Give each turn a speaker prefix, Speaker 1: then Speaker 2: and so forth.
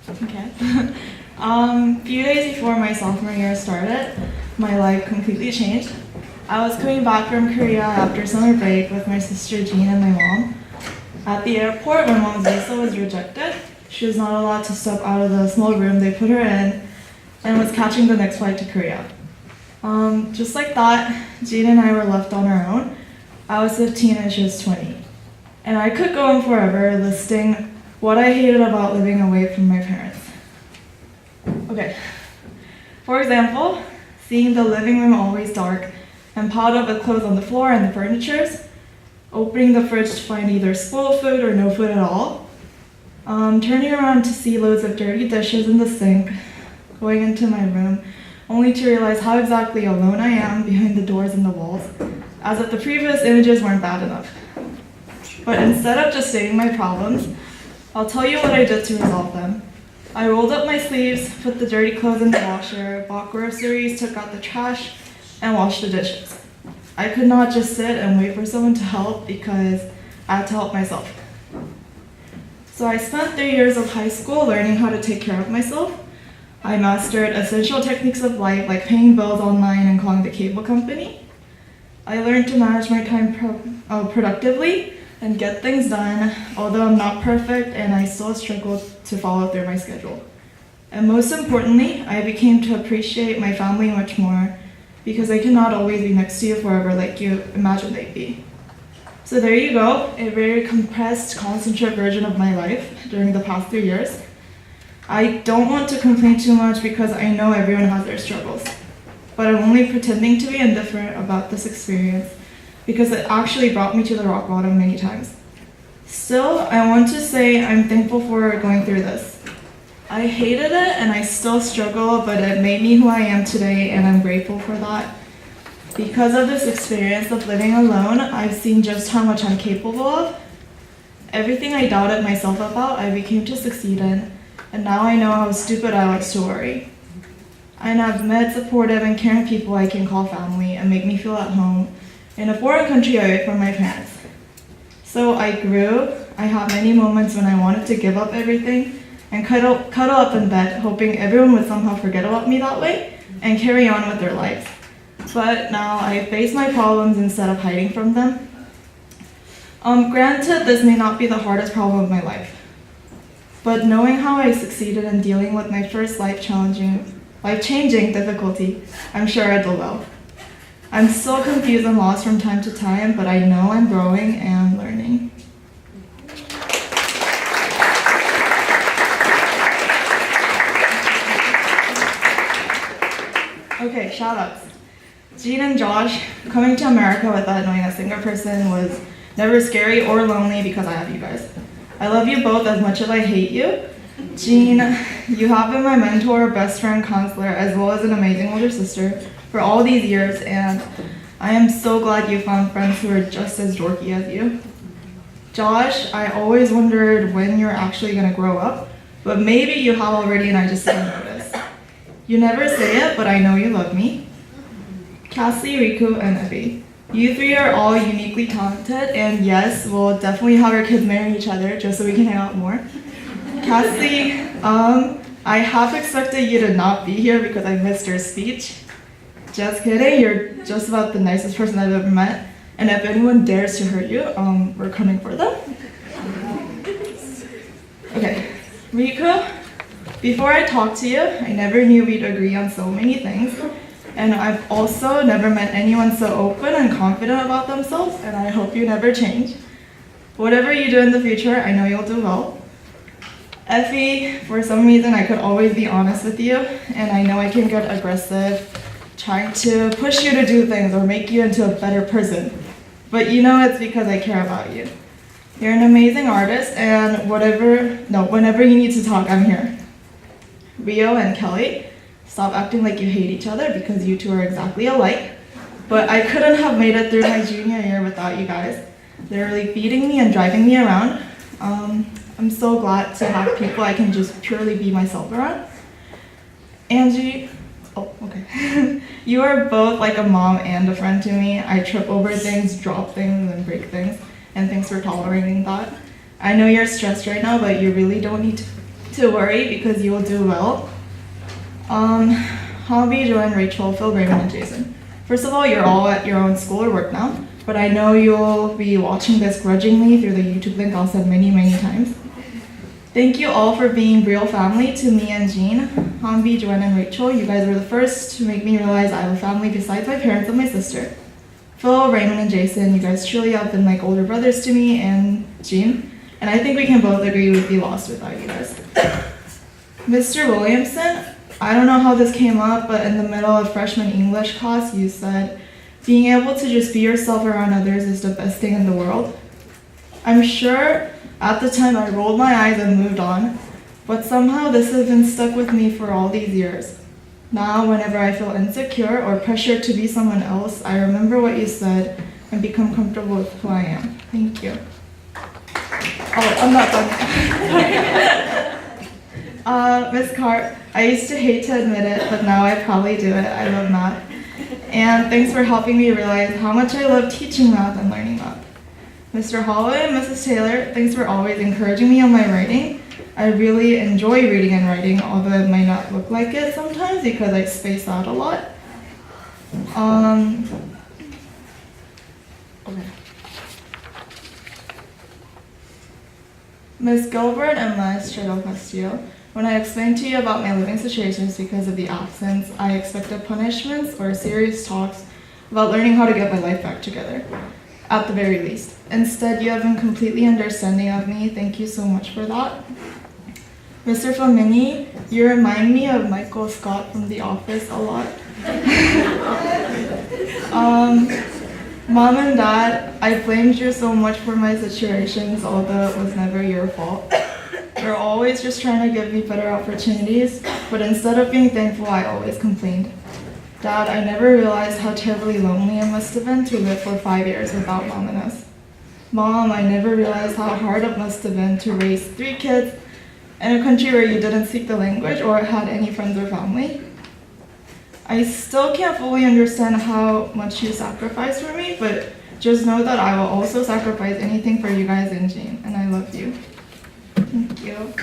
Speaker 1: Okay. Few days before my sophomore year started, my life completely changed. I was coming back from Korea after summer break with my sister Jean and my mom. At the airport, my mom's visa was rejected. She was not allowed to step out of the small room they put her in and was catching the next flight to Korea. Just like that, Jean and I were left on our own. I was 15 and she was 20. And I could go on forever listing what I hated about living away from my parents. Okay. For example, seeing the living room always dark and piled up with clothes on the floor and the furnitures, opening the fridge to find either spoiled food or no food at all, turning around to see loads of dirty dishes in the sink, going into my room, only to realize how exactly alone I am behind the doors and the walls, as if the previous images weren't bad enough. But instead of just stating my problems, I'll tell you what I did to resolve them. I rolled up my sleeves, put the dirty clothes in the washer, bought groceries, took out the trash, and washed the dishes. I could not just sit and wait for someone to help because I had to help myself. So I spent 3 years of high school learning how to take care of myself. I mastered essential techniques of life like paying bills online and calling the cable company. I learned to manage my time productively and get things done, although I'm not perfect and I still struggle to follow through my schedule. And most importantly, I became to appreciate my family much more because they cannot always be next to you forever like you imagine they'd be. So there you go, a very compressed, concentrate version of my life during the past 3 years. I don't want to complain too much because I know everyone has their struggles, but I'm only pretending to be indifferent about this experience because it actually brought me to the rock bottom many times. Still, I want to say I'm thankful for going through this. I hated it and I still struggle, but it made me who I am today and I'm grateful for that. Because of this experience of living alone, I've seen just how much I'm capable of. Everything I doubted myself about, I became to succeed in, and now I know how stupid I was to worry. I now have met supportive and caring people I can call family and make me feel at home in a foreign country away from my parents. So I grew. I had many moments when I wanted to give up everything and cuddle up in bed, hoping everyone would somehow forget about me that way and carry on with their lives. But now I face my problems instead of hiding from them. Granted, this may not be the hardest problem of my life, but knowing how I succeeded in dealing with my first life-changing difficulty, I'm sure I do well. I'm still confused and lost from time to time, but I know I'm growing and learning. Okay, shout-outs. Jean and Josh, coming to America without knowing a single person was never scary or lonely because I have you guys. I love you both as much as I hate you. Jean, you have been my mentor, best friend, counselor, as well as an amazing older sister for all these years, and I am so glad you found friends who are just as dorky as you. Josh, I always wondered when you're actually gonna grow up, but maybe you have already and I just didn't notice. You never say it, but I know you love me. Cassie, Riku, and Evie. You three are all uniquely talented, and yes, we'll definitely have our kids marry each other just so we can hang out more. Cassie, I half expected you to not be here because I missed your speech. Just kidding, you're just about the nicest person I've ever met, and if anyone dares to hurt you, we're coming for them. Okay, Riku, before I talked to you, I never knew we'd agree on so many things. And I've also never met anyone so open and confident about themselves, and I hope you never change. Whatever you do in the future, I know you'll do well. Effie, for some reason I could always be honest with you, and I know I can get aggressive, trying to push you to do things or make you into a better person. But you know it's because I care about you. You're an amazing artist, and whenever you need to talk, I'm here. Rio and Kelly, stop acting like you hate each other because you two are exactly alike. But I couldn't have made it through my junior year without you guys. Literally feeding me and driving me around. I'm so glad to have people I can just purely be myself around. Angie, oh, okay. You are both like a mom and a friend to me. I trip over things, drop things, and break things. And thanks for tolerating that. I know you're stressed right now, but you really don't need to worry because you will do well. Hobby, Joanne, Rachel, Phil, Raymond, and Jason. First of all, you're all at your own school or work now, but I know you'll be watching this grudgingly through the YouTube link I'll send many, many times. Thank you all for being real family to me and Jean. Hanbi, Joanne, and Rachel, you guys were the first to make me realize I have a family besides my parents and my sister. Phil, Raymond, and Jason, you guys truly have been like older brothers to me and Jean, and I think we can both agree we'd be lost without you guys. Mr. Williamson, I don't know how this came up, but in the middle of freshman English class, you said, being able to just be yourself around others is the best thing in the world. I'm sure at the time I rolled my eyes and moved on, but somehow this has been stuck with me for all these years. Now, whenever I feel insecure or pressured to be someone else, I remember what you said and become comfortable with who I am. Thank you. Oh, I'm not done. Miss Cart, I used to hate to admit it, but now I probably do it. I love math. And thanks for helping me realize how much I love teaching math and learning math. Mr. Holloway and Mrs. Taylor, thanks for always encouraging me on my writing. I really enjoy reading and writing, although it might not look like it sometimes because I space out a lot. Okay. Ms. Gilbert and Maestra del Castillo, when I explained to you about my living situations because of the absence, I expected punishments or serious talks about learning how to get my life back together, at the very least. Instead, you have been completely understanding of me. Thank you so much for that. Mr. Flamini, you remind me of Michael Scott from The Office a lot. Mom and Dad, I blamed you so much for my situations, although it was never your fault. You're always just trying to give me better opportunities, but instead of being thankful, I always complained. Dad, I never realized how terribly lonely it must have been to live for 5 years without Mom and us. Mom, I never realized how hard it must have been to raise 3 kids in a country where you didn't speak the language or had any friends or family. I still can't fully understand how much you sacrificed for me, but just know that I will also sacrifice anything for you guys and Jean, and I love you. Thank you.